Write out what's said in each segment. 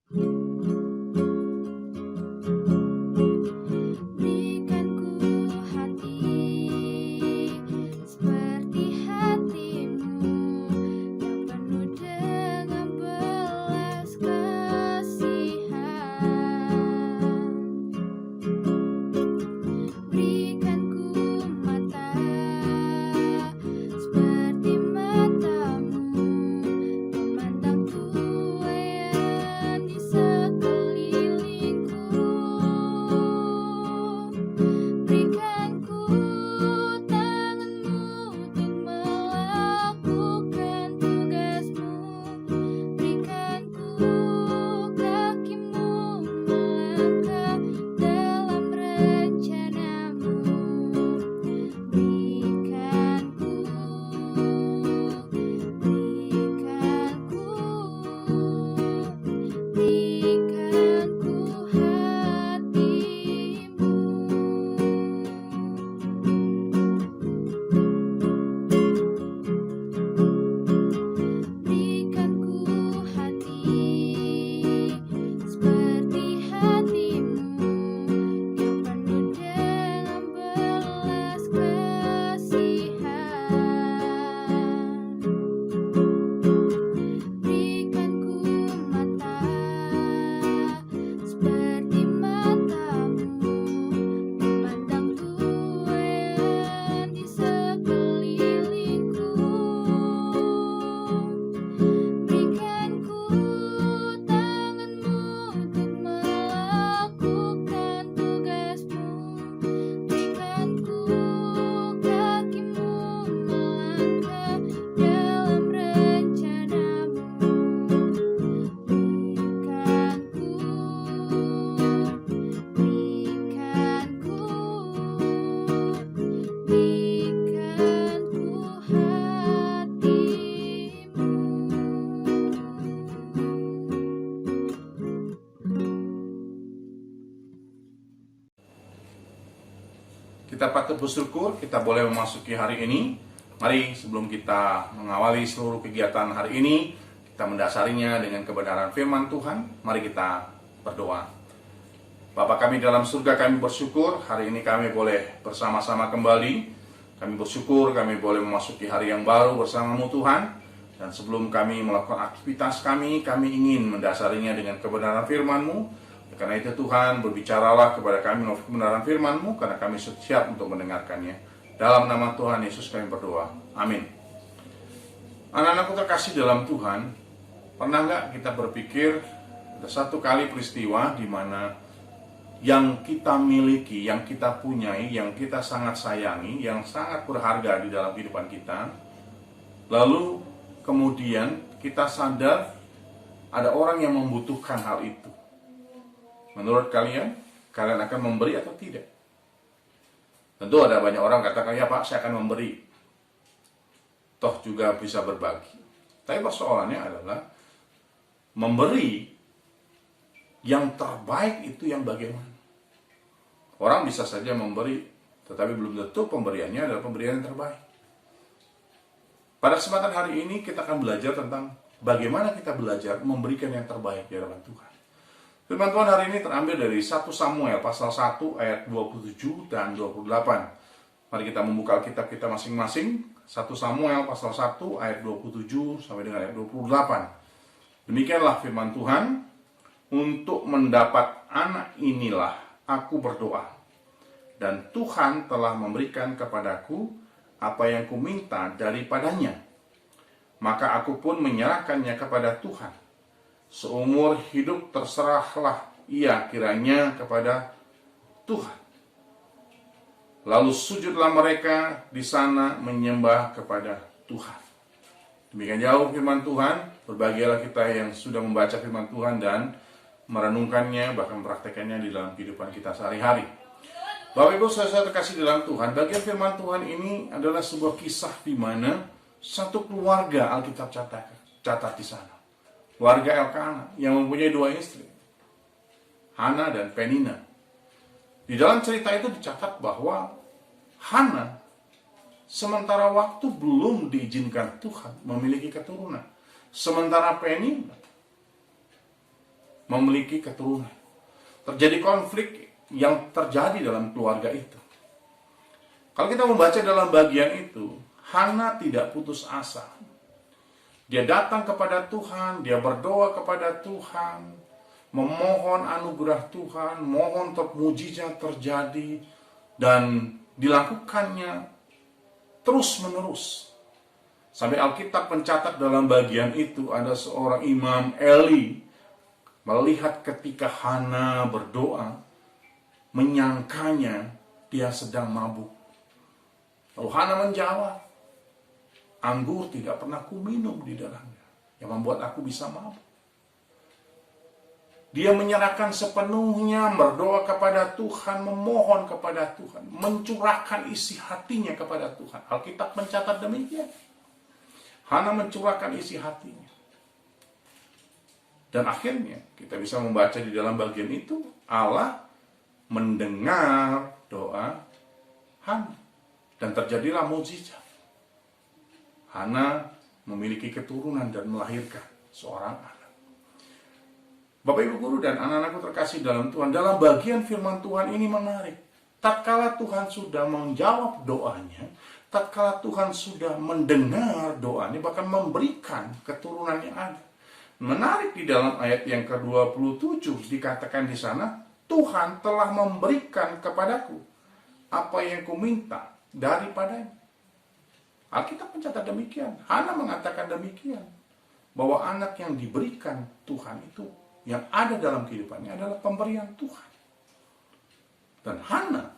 Berikan ku hati seperti hatimu yang penuh dengan belas kasihan. Berikan ku mata seperti matamu memandang tuaian di sekelilingku. Berikan ku tanganmu untuk melakukan tugasmu. Berikan ku kakimu melangkah dalam rencanamu. Berikan ku hati seperti hatimu yang penuh dengan belas kasihan. Berikan ku mata seperti matamu memandang tuaian di sekelilingku. Berikan ku tanganmu untuk melakukan tugasmu. Berikan ku kakimu melangkah dalam rencanamu. Berikan ku Kita patut bersyukur kita boleh memasuki hari ini. Mari sebelum kita mengawali seluruh kegiatan hari ini, kita mendasarinya dengan kebenaran firman Tuhan. Mari kita berdoa. Bapa kami dalam surga, kami bersyukur hari ini kami boleh bersama-sama kembali. Kami bersyukur kami boleh memasuki hari yang baru bersama-Mu Tuhan. Dan sebelum kami melakukan aktivitas kami ingin mendasarinya dengan kebenaran firman-Mu. Karena itu Tuhan, berbicaralah kepada kami melalui kebenaran firman-Mu, karena kami siap untuk mendengarkannya. Dalam nama Tuhan Yesus kami berdoa. Amin. Anak-anakku terkasih dalam Tuhan, pernah nggak kita berpikir ada satu kali peristiwa di mana yang kita miliki, yang kita punyai, yang kita sangat sayangi, yang sangat berharga di dalam kehidupan kita, lalu kemudian kita sadar ada orang yang membutuhkan hal itu. Menurut kalian akan memberi atau tidak? Tentu ada banyak orang katakan, ya Pak, saya akan memberi. Toh juga bisa berbagi. Tapi persoalannya adalah, memberi yang terbaik itu yang bagaimana? Orang bisa saja memberi, tetapi belum tentu pemberiannya adalah pemberian yang terbaik. Pada kesempatan hari ini kita akan belajar tentang bagaimana kita belajar memberikan yang terbaik di hadapan Tuhan. Firman Tuhan hari ini terambil dari 1 Samuel pasal 1 ayat 27 dan 28. Mari kita membuka Alkitab kita masing-masing. 1 Samuel pasal 1 ayat 27 sampai dengan ayat 28. Demikianlah firman Tuhan. Untuk mendapat anak inilah aku berdoa. Dan Tuhan telah memberikan kepadaku apa yang kuminta daripadanya. Maka aku pun menyerahkannya kepada Tuhan. Seumur hidup terserahlah ia kiranya kepada Tuhan. Lalu sujudlah mereka di sana menyembah kepada Tuhan. Demikian jauh firman Tuhan. Berbahagialah kita yang sudah membaca firman Tuhan dan merenungkannya, bahkan mempraktekannya di dalam kehidupan kita sehari-hari. Bapak Ibu saudara terkasih dalam Tuhan, bagian firman Tuhan ini adalah sebuah kisah di mana satu keluarga Alkitab catat di sana. Keluarga Elkana yang mempunyai 2 istri, Hana dan Penina. Di dalam cerita itu dicatat bahwa Hana sementara waktu belum diizinkan Tuhan memiliki keturunan. Sementara Penina memiliki keturunan. Terjadi konflik yang terjadi dalam keluarga itu. Kalau kita membaca dalam bagian itu, Hana tidak putus asa. Dia datang kepada Tuhan, dia berdoa kepada Tuhan, memohon anugerah Tuhan, mohon mujizat terjadi, dan dilakukannya terus-menerus. Sampai Alkitab mencatat dalam bagian itu ada seorang imam Eli melihat ketika Hana berdoa, menyangkanya dia sedang mabuk. Lalu Hana menjawab, anggur tidak pernah kuminum di dalamnya, yang membuat aku bisa mabuk. Dia menyerahkan sepenuhnya, berdoa kepada Tuhan, memohon kepada Tuhan, mencurahkan isi hatinya kepada Tuhan. Alkitab mencatat demikian. Hana mencurahkan isi hatinya. Dan akhirnya kita bisa membaca di dalam bagian itu, Allah mendengar doa Hana. Dan terjadilah mukjizat. Hana memiliki keturunan dan melahirkan seorang anak. Bapak Ibu Guru dan anak-anakku terkasih dalam Tuhan, dalam bagian firman Tuhan ini menarik. Tatkala Tuhan sudah menjawab doanya, tatkala Tuhan sudah mendengar doanya, bahkan memberikan keturunan yang ada. Menarik di dalam ayat yang ke-27 dikatakan di sana, Tuhan telah memberikan kepadaku apa yang kuminta daripadanya. Alkitab mencatat demikian. Hana mengatakan demikian, bahwa anak yang diberikan Tuhan itu, yang ada dalam kehidupannya adalah pemberian Tuhan. Dan Hana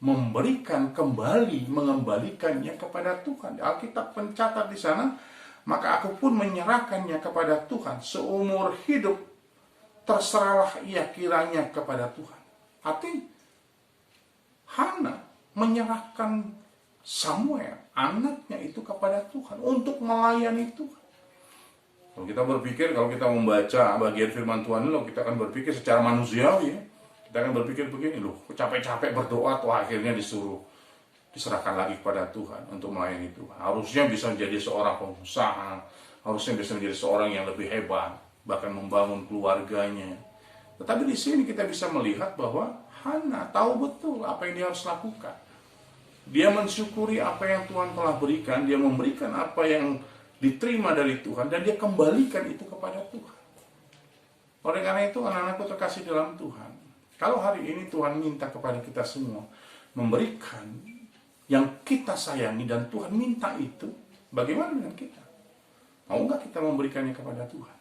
memberikan kembali, mengembalikannya kepada Tuhan. Alkitab mencatat di sana, maka aku pun menyerahkannya kepada Tuhan seumur hidup, terserahlah ia kiranya kepada Tuhan. Artinya Hana menyerahkan Samuel, anaknya itu, kepada Tuhan untuk melayani Tuhan. Kalau kita berpikir, kalau kita membaca bagian firman Tuhan ini, kita akan berpikir secara manusiawi, ya. Kita akan berpikir begini, loh, capek-capek berdoa, tuh akhirnya diserahkan lagi kepada Tuhan untuk melayani Tuhan. Harusnya bisa menjadi seorang pengusaha, harusnya bisa menjadi seorang yang lebih hebat, bahkan membangun keluarganya. Tetapi di sini kita bisa melihat bahwa Hana tahu betul apa yang dia harus lakukan. Dia mensyukuri apa yang Tuhan telah berikan, dia memberikan apa yang diterima dari Tuhan, dan dia kembalikan itu kepada Tuhan. Oleh karena itu, anak-anakku terkasih dalam Tuhan, kalau hari ini Tuhan minta kepada kita semua memberikan yang kita sayangi, dan Tuhan minta itu, bagaimana dengan kita? Mau nggak kita memberikannya kepada Tuhan?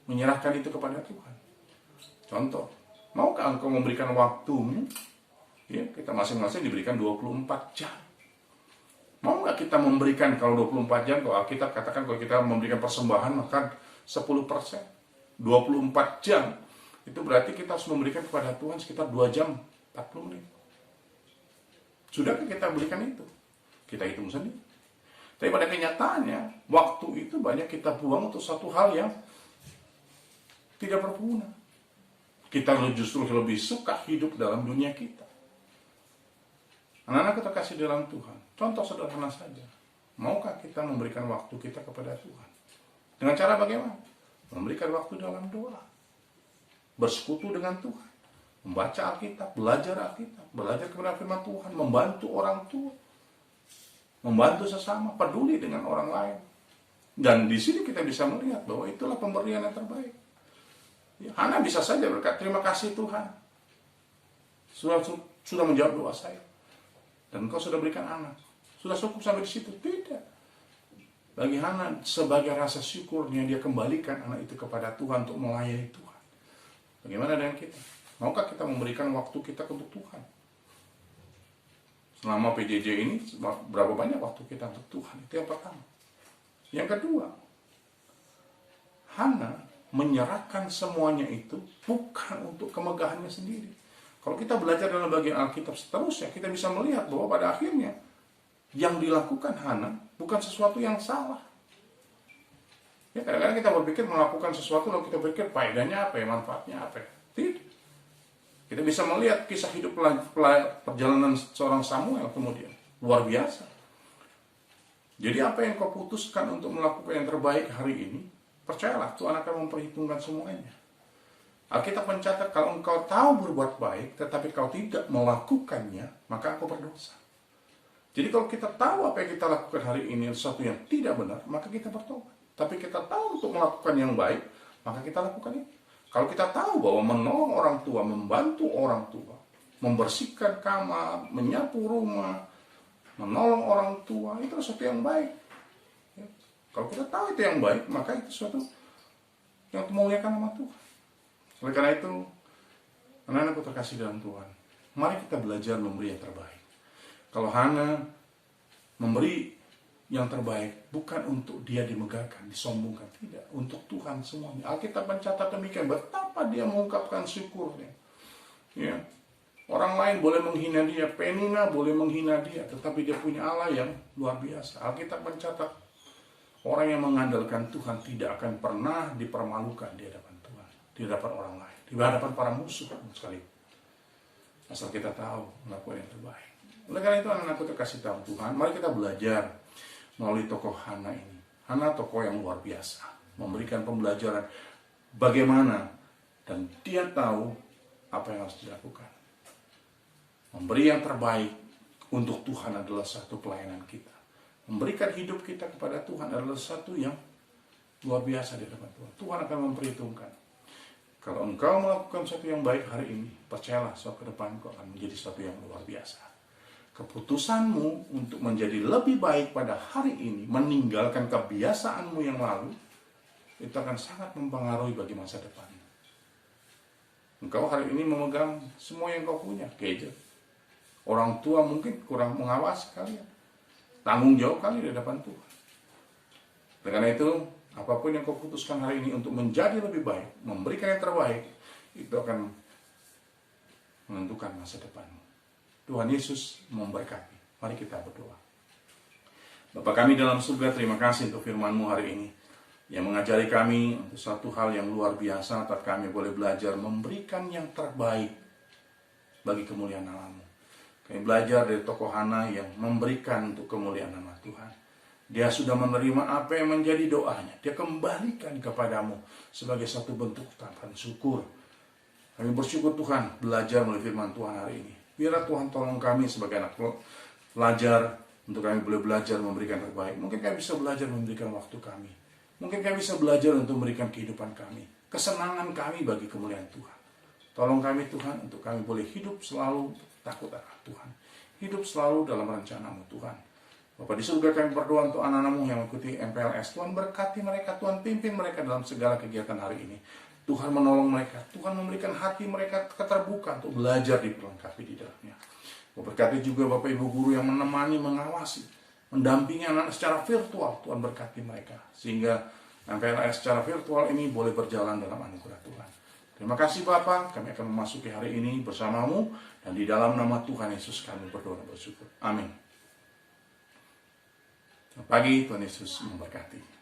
Menyerahkan itu kepada Tuhan? Contoh, maukah engkau memberikan waktumu? Ya, kita masing-masing diberikan 24 jam. Mau nggak kita memberikan, kalau 24 jam, kalau Alkitab katakan kalau kita memberikan persembahan, maka 10%. 24 jam, itu berarti kita harus memberikan kepada Tuhan sekitar 2 jam 40 menit. Sudahkah kita berikan itu? Kita hitung sendiri. Tapi pada kenyataannya, waktu itu banyak kita buang untuk satu hal yang tidak berguna. Kita justru lebih suka hidup dalam dunia kita. Anak-anak terkasih dalam Tuhan, contoh sederhana saja. Maukah kita memberikan waktu kita kepada Tuhan? Dengan cara bagaimana? Memberikan waktu dalam doa. Bersekutu dengan Tuhan. Membaca Alkitab, belajar kepada firman Tuhan, membantu orang tua, membantu sesama, peduli dengan orang lain. Dan di sini kita bisa melihat bahwa itulah pemberian yang terbaik. Ya, Hana bisa saja berkata, terima kasih Tuhan, sudah menjawab doa saya. Dan engkau sudah berikan anak. Sudah cukup sampai di situ? Tidak. Bagi Hana, sebagai rasa syukurnya, dia kembalikan anak itu kepada Tuhan untuk melayani Tuhan. Bagaimana dengan kita? Maukah kita memberikan waktu kita untuk Tuhan? Selama PJJ ini, berapa banyak waktu kita untuk Tuhan? Itu yang pertama. Yang kedua, Hana menyerahkan semuanya itu bukan untuk kemegahannya sendiri. Kalau kita belajar dalam bagian Alkitab seterusnya, kita bisa melihat bahwa pada akhirnya yang dilakukan Hana bukan sesuatu yang salah. Ya, kadang-kadang kita berpikir melakukan sesuatu, lalu kita berpikir faedahnya apa ya, manfaatnya apa ya. Tidak. Kita bisa melihat kisah hidup perjalanan seorang Samuel kemudian. Luar biasa. Jadi apa yang kau putuskan untuk melakukan yang terbaik hari ini, percayalah Tuhan akan memperhitungkan semuanya. Alkitab mencatat kalau engkau tahu berbuat baik tetapi kau tidak melakukannya, maka engkau berdosa. Jadi kalau kita tahu apa yang kita lakukan hari ini sesuatu yang tidak benar, maka kita bertobat. Tapi kita tahu untuk melakukan yang baik, maka kita lakukan itu. Kalau kita tahu bahwa menolong orang tua, membantu orang tua, membersihkan kamar, menyapu rumah, menolong orang tua, itu sesuatu yang baik. Ya. Kalau kita tahu itu yang baik, maka itu sesuatu yang memuliakan nama Tuhan. Oleh karena itu, anak-anakku terkasih dalam Tuhan, mari kita belajar memberi yang terbaik. Kalau Hana memberi yang terbaik bukan untuk dia dimegahkan, disombongkan, tidak, untuk Tuhan semuanya. Alkitab mencatat demikian, betapa dia mengungkapkan syukurnya. Ya. Orang lain boleh menghina dia, Penina boleh menghina dia, tetapi dia punya Allah yang luar biasa. Alkitab mencatat orang yang mengandalkan Tuhan tidak akan pernah dipermalukan di hadapan Tuhan, di hadapan orang lain, di hadapan para musuh sekali. Asal kita tahu melakukan yang terbaik. Oleh karena itu anak-anakku terkasih dalam Tuhan, mari kita belajar melalui tokoh Hana ini. Hana tokoh yang luar biasa, memberikan pembelajaran bagaimana dan dia tahu apa yang harus dilakukan. Memberi yang terbaik untuk Tuhan adalah satu pelayanan kita. Memberikan hidup kita kepada Tuhan adalah satu yang luar biasa di hadapan Tuhan. Tuhan akan memperhitungkan. Kalau engkau melakukan sesuatu yang baik hari ini, percayalah suatu ke depan engkau akan menjadi sesuatu yang luar biasa. Keputusanmu untuk menjadi lebih baik pada hari ini, meninggalkan kebiasaanmu yang lalu, itu akan sangat mempengaruhi bagi masa depan. Engkau hari ini memegang semua yang kau punya, gadget. Orang tua mungkin kurang mengawasi kalian. Tanggung jawab kalian di hadapan Tuhan. Karena itu, apapun yang kau putuskan hari ini untuk menjadi lebih baik, memberikan yang terbaik, itu akan menentukan masa depanmu. Tuhan Yesus memberkati. Mari kita berdoa. Bapa kami dalam surga, terima kasih untuk firman-Mu hari ini yang mengajari kami untuk satu hal yang luar biasa, agar kami boleh belajar memberikan yang terbaik bagi kemuliaan nama-Mu. Kami belajar dari tokoh Hana yang memberikan untuk kemuliaan nama Tuhan. Dia sudah menerima apa yang menjadi doanya. Dia kembalikan kepadamu sebagai satu bentuk ungkapan syukur. Kami bersyukur Tuhan belajar melalui firman Tuhan hari ini. Biarlah Tuhan tolong kami sebagai anak pelajar untuk kami boleh belajar memberikan terbaik. Mungkin kami bisa belajar memberikan waktu kami. Mungkin kami bisa belajar untuk memberikan kehidupan kami. Kesenangan kami bagi kemuliaan Tuhan. Tolong kami Tuhan untuk kami boleh hidup selalu takut akan Tuhan. Hidup selalu dalam rencana-Mu Tuhan. Bapa di surga kami berdoa untuk anak-anak-Mu yang mengikuti MPLS. Tuhan berkati mereka, Tuhan pimpin mereka dalam segala kegiatan hari ini. Tuhan menolong mereka, Tuhan memberikan hati mereka keterbukaan untuk belajar diperlengkapi di dalamnya. Berkati juga Bapak Ibu Guru yang menemani, mengawasi, mendampingi anak secara virtual. Tuhan berkati mereka, sehingga MPLS secara virtual ini boleh berjalan dalam anugerah Tuhan. Terima kasih Bapak, kami akan memasuki hari ini bersamamu, dan di dalam nama Tuhan Yesus kami berdoa dan bersyukur. Amin. Selamat pagi, Tuhan Yesus memberkati.